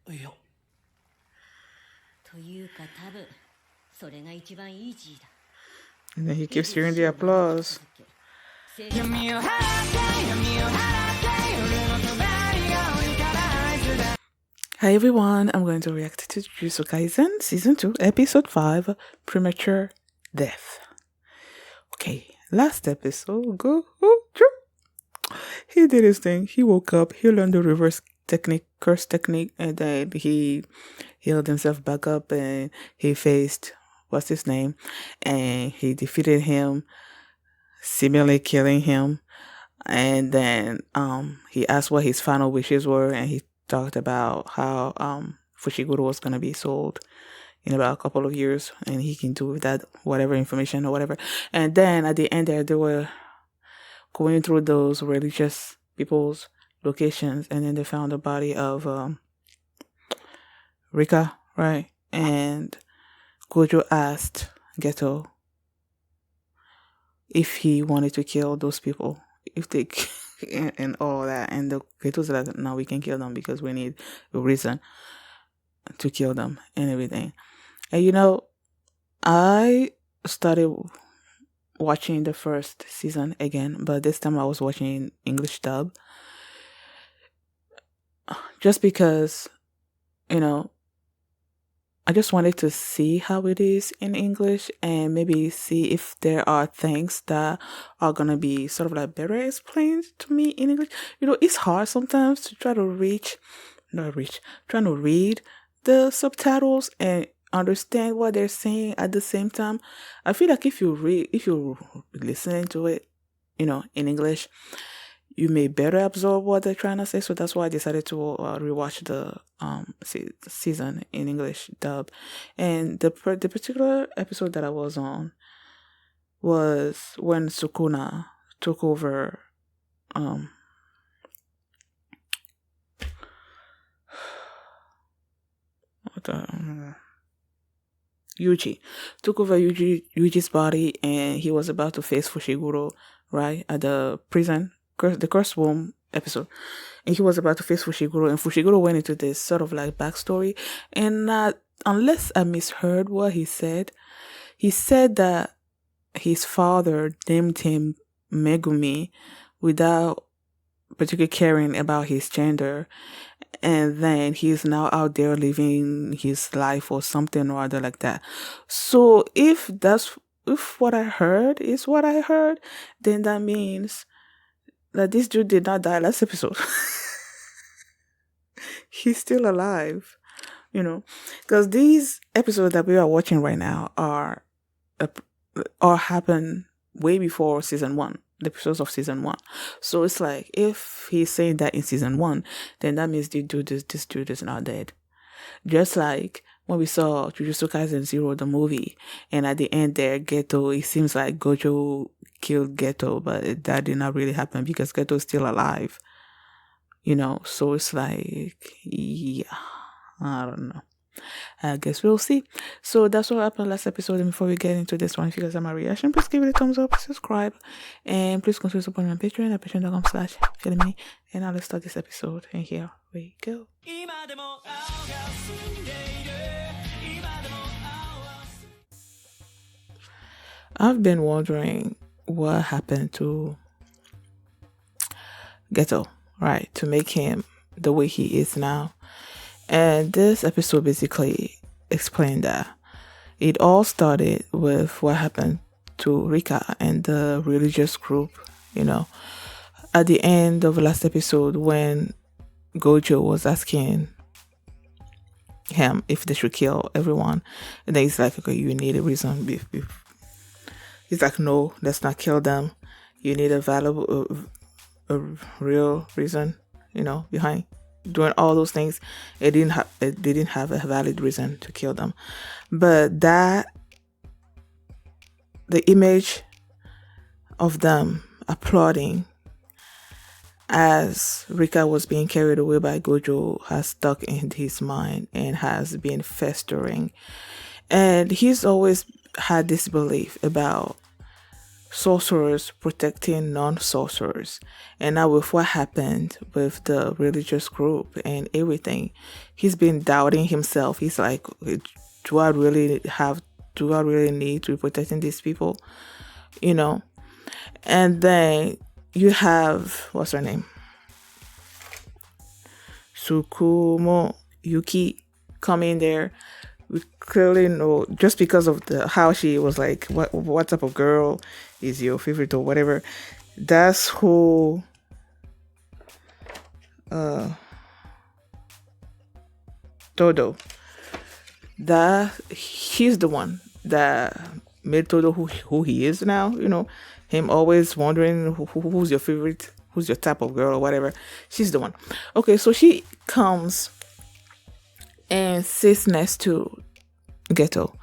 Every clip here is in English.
いや。というか多分それが一番いいGだ。And then he keeps hearing the applause. Hi everyone, I'm going to react to Jujutsu Kaisen Season 2, Episode 5, Premature Death. Okay, last episode, he did his thing. He woke up, he learned the reverse technique, curse technique, and then he healed himself back up and he faced, what's his name? And he defeated him, seemingly killing him. And then he asked what his final wishes were, and he talked about how Fushiguro was going to be sold in about a couple of years, and he can do with that whatever information or whatever. And then at the end there, they were going through those religious people's locations, and then they found the body of Rika, right? And Gojo asked Geto if he wanted to kill those people, if they and all that, and the Geto's like, no, we can kill them because we need a reason to kill them and everything. And you know, I started watching the first season again, but this time I was watching English dub, just because, you know, I just wanted to see how it is in English and maybe see if there are things that are going to be sort of like better explained to me in English. You know, it's hard sometimes to try to trying to read the subtitles and understand what they're saying at the same time. I feel like if you listen to it, you know, in English, you may better absorb what they're trying to say. So that's why I decided to rewatch the season in English dub. And the particular episode that I was on was when Sukuna took over Yuji took over Yuji's body, and he was about to face Fushiguro, right, at the prison, the curse room episode, and he was about to face Fushiguro, and Fushiguro went into this sort of like backstory, and unless I misheard what he said that his father named him Megumi without particularly caring about his gender, and then he's now out there living his life or something or other like that. So if what I heard is what I heard, then that means that this dude did not die last episode. He's still alive, you know, because these episodes that we are watching right now are happen way before season 1, the episodes of season 1. So it's like, if he's saying that in season 1, then that means this dude is not dead. Just like when we saw Jujutsu Kaisen 0, the movie, and at the end there, Geto, it seems like Gojo killed Geto, but that did not really happen because Geto is still alive, you know. So it's like, yeah, I don't know. I guess we'll see. So that's what happened last episode. And before we get into this one, if you guys have my reaction, please give it a thumbs up, subscribe, and please consider supporting my Patreon at patreon.com/feelingme. And now let's start this episode. And here we go. I've been wondering what happened to Geto, right, to make him the way he is now. And this episode basically explained that. It all started with what happened to Rika and the religious group, you know. At the end of last episode, when Gojo was asking him if they should kill everyone, and then he's like, okay, you need a reason. He's like, no, let's not kill them. You need a real reason, you know, behind doing all those things. They didn't have a valid reason to kill them. But the image of them applauding as Rika was being carried away by Gojo has stuck in his mind and has been festering. And he's always had this belief about sorcerers protecting non-sorcerers. And now with what happened with the religious group and everything, he's been doubting himself. He's like, do I really need to be protecting these people? And then you have, what's her name? Tsukumo Yuki coming there. We clearly know, just because of how she was like, what type of girl is your favorite or whatever. That's who Todo. That he's the one that made Todo who he is now. Him always wondering who's your favorite, who's your type of girl or whatever. She's the one. Okay, so she comes and sits next to Ghetto,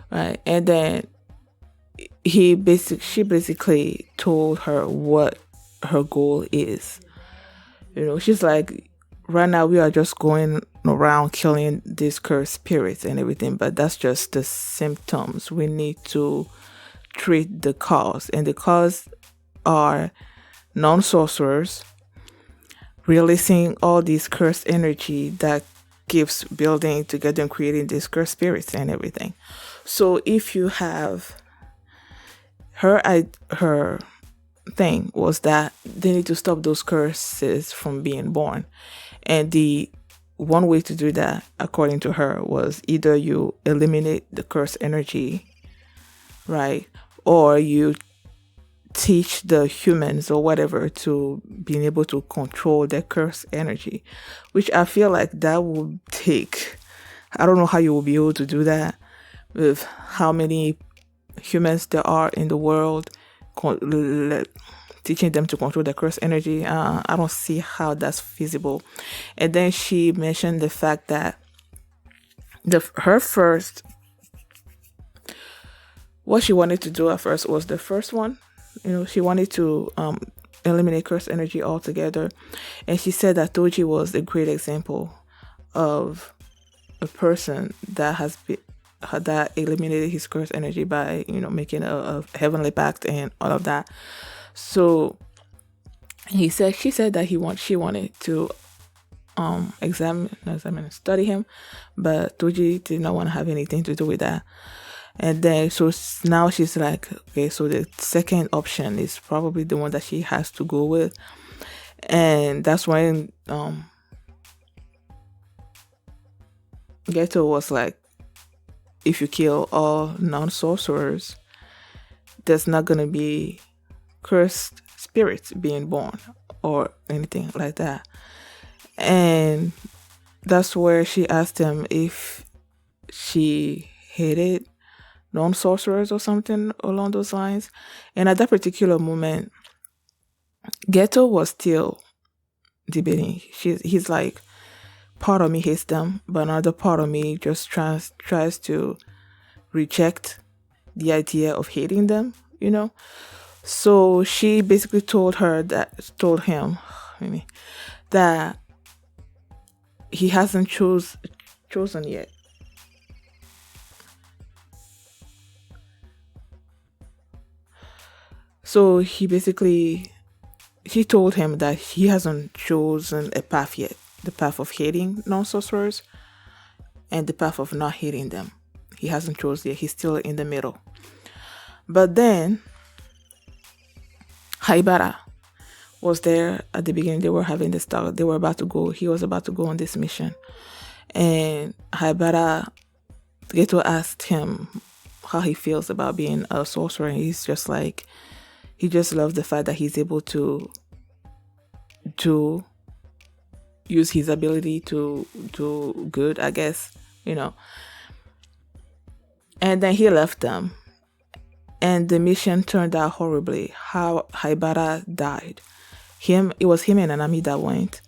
right? And then she basically told her what her goal is. She's like, right now we are just going around killing these cursed spirits and everything, but that's just the symptoms. We need to treat the cause, and the cause are non-sorcerers releasing all these cursed energy that keeps building together and creating these cursed spirits and everything. So if you have her thing was that they need to stop those curses from being born, and the one way to do that, according to her, was either you eliminate the cursed energy, right, or you teach the humans or whatever to being able to control their cursed energy, which I feel like that would take, I don't know how you will be able to do that with how many humans there are in the world, teaching them to control their cursed energy. I don't see how that's feasible. And then she mentioned the fact that her first, what she wanted to do at first was the first one. She wanted to eliminate cursed energy altogether. And she said that Toji was a great example of a person that that eliminated his cursed energy by, making a heavenly pact and all of that. So she said that she wanted to study him, but Toji did not want to have anything to do with that. And then, so now she's like, okay, so the second option is probably the one that she has to go with. And that's when Geto was like, if you kill all non-sorcerers, there's not going to be cursed spirits being born or anything like that. And that's where she asked him if she hated non-sorcerers or something along those lines. And at that particular moment, Geto was still debating. He's like, part of me hates them, but another part of me just tries to reject the idea of hating them, So she basically told him that he hasn't chosen yet. So she told him that he hasn't chosen a path yet, the path of hating non-sorcerers and the path of not hating them. He hasn't chosen yet. He's still in the middle. But then Haibara was there at the beginning. They were having this talk. He was about to go on this mission. And Haibara, Geto asked him how he feels about being a sorcerer. And he's just like, he just loves the fact that he's able to use his ability to do good, I guess, And then he left them. And the mission turned out horribly. How Haibara died. It was him and Nanami that went.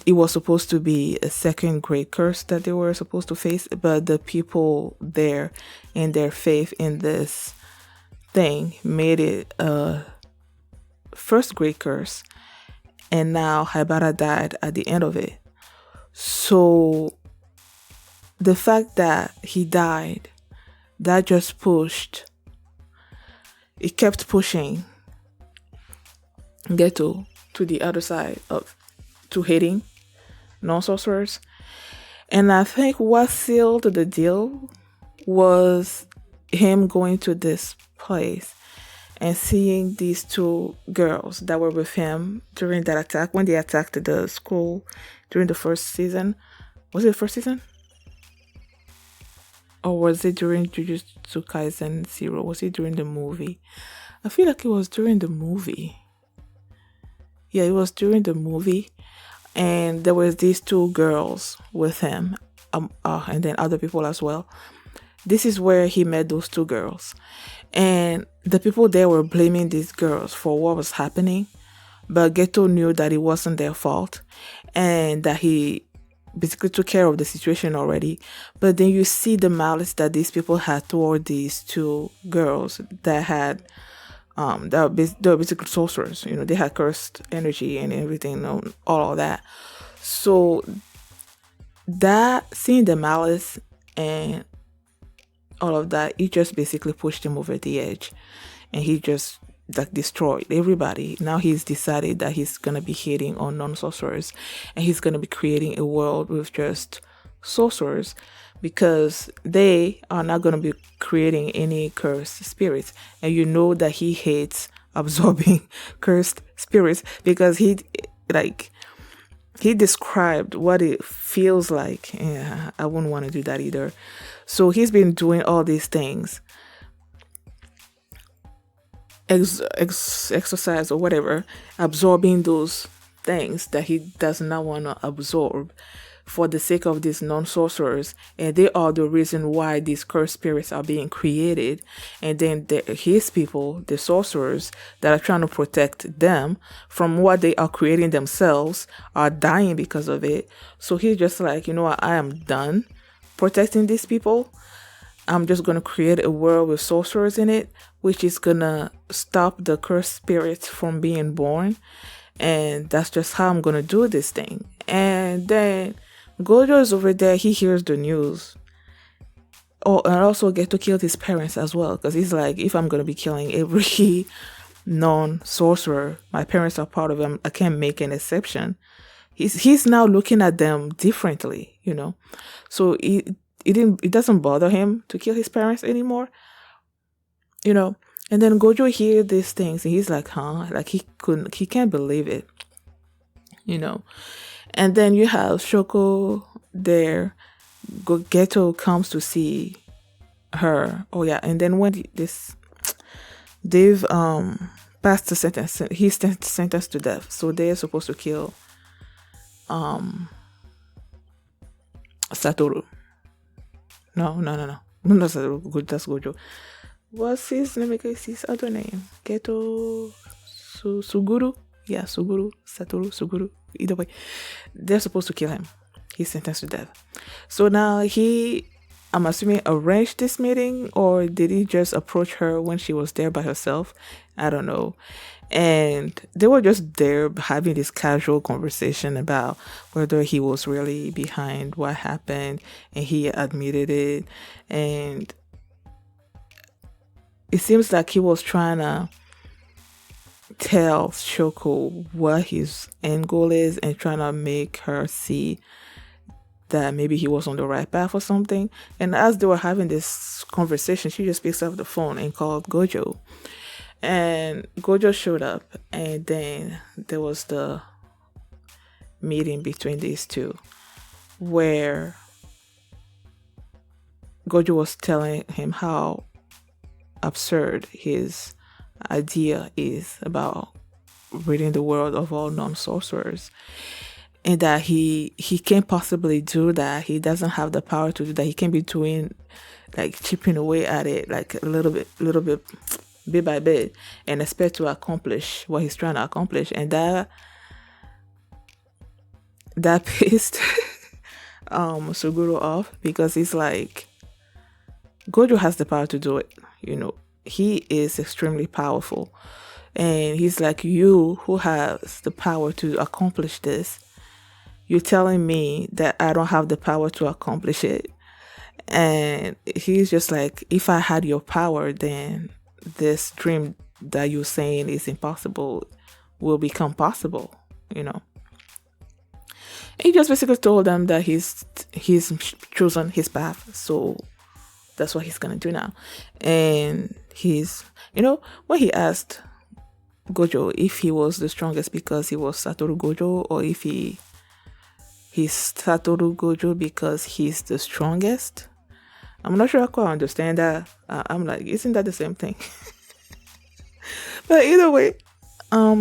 It was supposed to be a second great curse that they were supposed to face, but the people there and their faith in this thing made it a first great curse. And now Haibara died at the end of it. So the fact that he died, that just pushed it kept pushing Geto to the other side of to hating non-sorcerers. And I think what sealed the deal was him going to this place and seeing these two girls that were with him during that attack, when they attacked the school during the first season. Was it the first season? Or was it during Jujutsu Kaisen Zero? Was it during the movie? I feel like it was during the movie. Yeah, it was during the movie. And there was these two girls with him, and then other people as well. This is where he met those two girls. And the people there were blaming these girls for what was happening. But Geto knew that it wasn't their fault and that he basically took care of the situation already. But then you see the malice that these people had toward these two girls that had they were basically sorcerers. They had cursed energy and everything, all of that. So that, seeing the malice and all of that, it just basically pushed him over the edge, and he just destroyed everybody. Now he's decided that he's gonna be hating on non-sorcerers, and he's gonna be creating a world with just sorcerers, because they are not gonna be creating any cursed spirits. And you know that he hates absorbing cursed spirits, because he described what it feels like. Yeah, I wouldn't want to do that either. So he's been doing all these things, exercise or whatever, absorbing those things that he does not want to absorb for the sake of these non-sorcerers. And they are the reason why these cursed spirits are being created. And then his people, the sorcerers that are trying to protect them from what they are creating themselves, are dying because of it. So he's just like, what, I am done protecting these people. I'm just going to create a world with sorcerers in it, which is going to stop the cursed spirits from being born. And that's just how I'm going to do this thing. And then Gojo is over there. He hears the news. Oh, and also get to kill his parents as well. Because he's like, if I'm going to be killing every non-sorcerer, my parents are part of them, I can't make an exception. He's now looking at them differently, So it doesn't bother him to kill his parents anymore, And then Gojo hears these things and he's like, huh? Like he can't believe it, And then you have Shoko there. Geto comes to see her. Oh yeah, and then when they've passed the sentence, he's sentenced to death. So they're supposed to kill Satoru. No. Not Satoru. That's Gojo. What's his name? His other name? Geto Suguru? Yeah, Suguru. Satoru, Suguru. Either way, they're supposed to kill him. He's sentenced to death. So now I'm assuming, arranged this meeting, or did he just approach her when she was there by herself? I don't know. And they were just there having this casual conversation about whether he was really behind what happened, and he admitted it. And it seems like he was trying to tell Shoko what his end goal is and trying to make her see that maybe he was on the right path or something. And as they were having this conversation, she just picks up the phone and called Gojo. And Gojo showed up, and then there was the meeting between these two where Gojo was telling him how absurd his idea is about ridding the world of all non-sorcerers, and that he can't possibly do that. He doesn't have the power to do that. He can be doing, like, chipping away at it, like a little bit, bit by bit, and expect to accomplish what he's trying to accomplish. And that pissed Suguru off, because he's like, Gojo has the power to do it, he is extremely powerful, and he's like, you who has the power to accomplish this, you're telling me that I don't have the power to accomplish it. And he's just like, if I had your power, then this dream that you're saying is impossible will become possible, you know. He just basically told them that he's chosen his path, so that's what he's gonna do now. And when he asked Gojo if he was the strongest because he was Satoru Gojo, or if he's Satoru Gojo because he's the strongest, I'm not sure I quite understand that. I'm like, isn't that the same thing? But either way,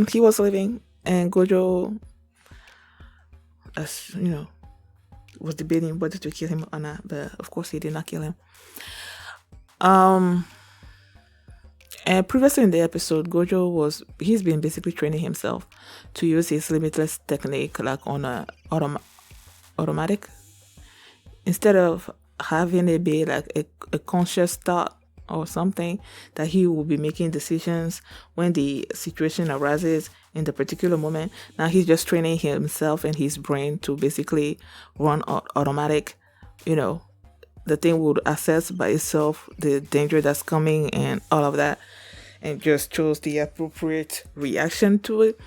he was living, and Gojo, as you know, was debating whether to kill him or not, but of course he did not kill him. And previously in the episode, he's been basically training himself to use his limitless technique like on a automatic, instead of having it be like a conscious thought or something that he will be making decisions when the situation arises in the particular moment. Now he's just training himself and his brain to basically run automatic. The thing would assess by itself the danger that's coming and all of that, and just chose the appropriate reaction to it.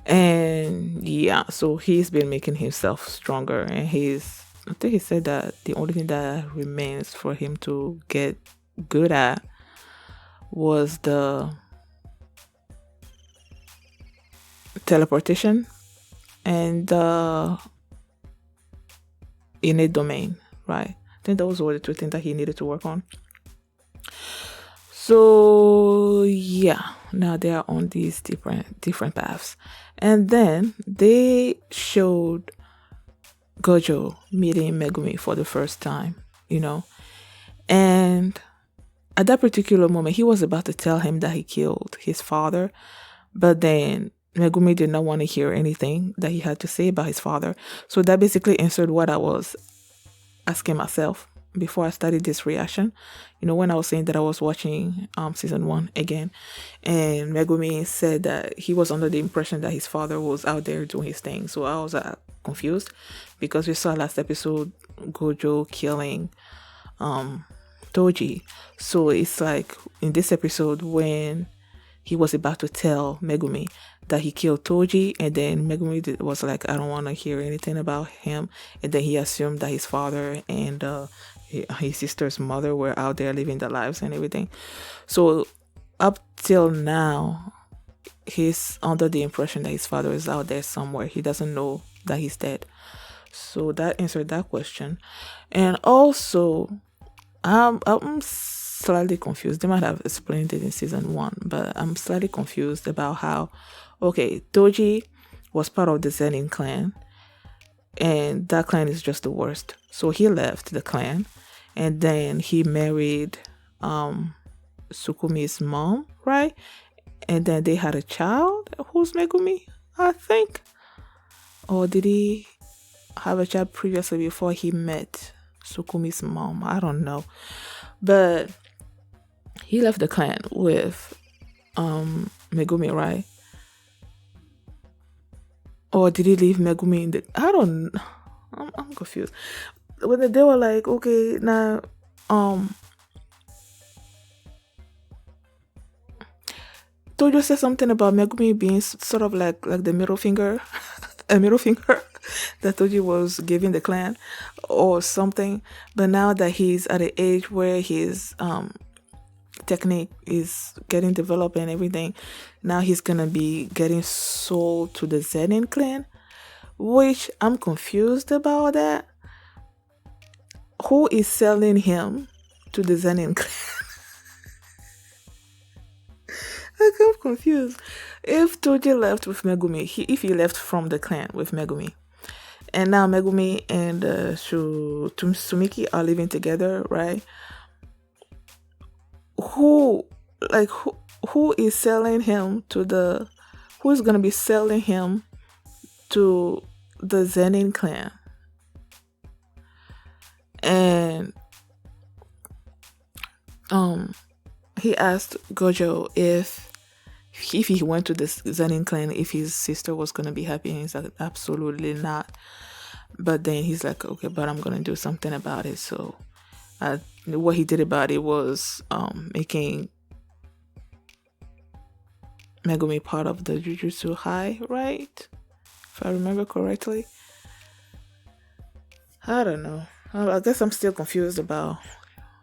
And yeah, so he's been making himself stronger, and I think he said that the only thing that remains for him to get good at was the teleportation and the innate domain, right? I think those were the two things that he needed to work on. So yeah, now they are on these different paths. And then they showed Gojo meeting Megumi for the first time, and at that particular moment, he was about to tell him that he killed his father, but then Megumi did not want to hear anything that he had to say about his father. So that basically answered what I was asking myself before I started this reaction. When I was saying that I was watching season 1 again, and Megumi said that he was under the impression that his father was out there doing his thing. So I was confused, because we saw last episode Gojo killing Toji. So it's like in this episode when he was about to tell Megumi that he killed Toji, and then Megumi was like, I don't want to hear anything about him, and then he assumed that his father and his sister's mother were out there living their lives and everything. So up till now, he's under the impression that his father is out there somewhere. He doesn't know that he's dead. So that answered that question. And also, I'm slightly confused. They might have explained it in season 1, but I'm slightly confused about how, Toji was part of the Zenin clan, and that clan is just the worst. So he left the clan, and then he married Sukumi's mom, right? And then they had a child who's Megumi, I think. Or did he have a child previously before he met Sukumi's mom? I don't know. But he left the clan with Megumi, right? Or did he leave Megumi in the... I'm confused. When they were like, okay, now Tojo said something about Megumi being sort of like the middle finger, a middle finger that Toji was giving the clan or something. But now that he's at an age where his technique is getting developed and everything, now he's gonna be getting sold to the Zenin clan, which I'm confused about that. Who is selling him to the Zenin clan? I'm confused. If Toji left with Megumi, if he left from the clan with Megumi, and now Megumi and Sumiki are living together, right? Who is selling him to who's gonna be selling him to the Zenin clan? And he asked Gojo if he went to this Zenin clan, if his sister was gonna be happy, and he's like, absolutely not. But then he's like, okay, but I'm gonna do something about it. So what he did about it was making Megumi part of the Jujutsu High, right? If I remember correctly. I don't know. I guess I'm still confused about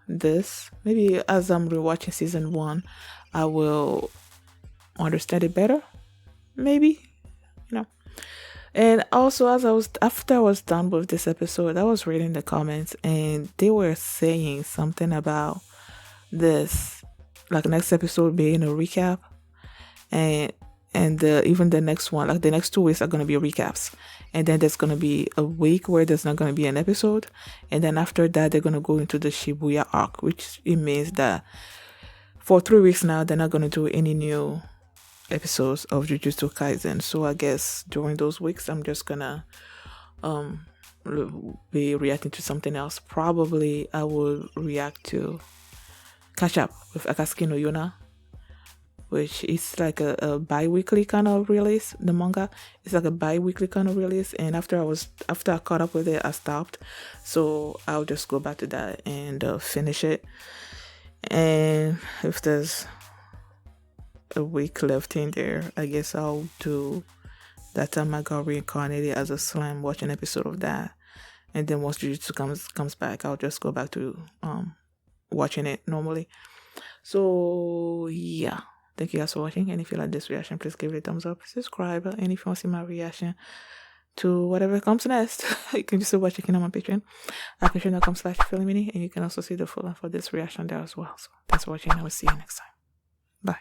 this. Maybe as I'm rewatching season 1, I will understand it better. Maybe, you know. And also, after I was done with this episode, I was reading the comments, and they were saying something about this, like next episode being a recap, and even the next one, like the next 2 weeks are gonna be recaps, and then there's gonna be a week where there's not gonna be an episode, and then after that they're gonna go into the Shibuya arc, which it means that for 3 weeks now they're not gonna do any new episodes of Jujutsu Kaisen. So I guess during those weeks I'm just gonna be reacting to something else. Probably I will react to catch up with Akatsuki no Yona, which is like a bi-weekly kind of release. The manga is like a bi-weekly kind of release, and after I caught up with it, I stopped. So I'll just go back to that and finish it. And if there's a week left in there, I guess I'll do that time I got reincarnated as a slime, watch an episode of that, and then once Jujutsu comes back, I'll just go back to watching it normally. So yeah, thank you guys for watching, and if you like this reaction, please give it a thumbs up, subscribe, and if you want to see my reaction to whatever comes next, you can just watch it on my Patreon at patreon.com/filmini, and you can also see the full length for this reaction there as well. So thanks for watching, and I will see you next time. Bye.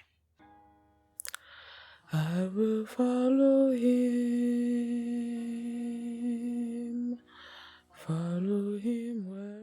I will follow him where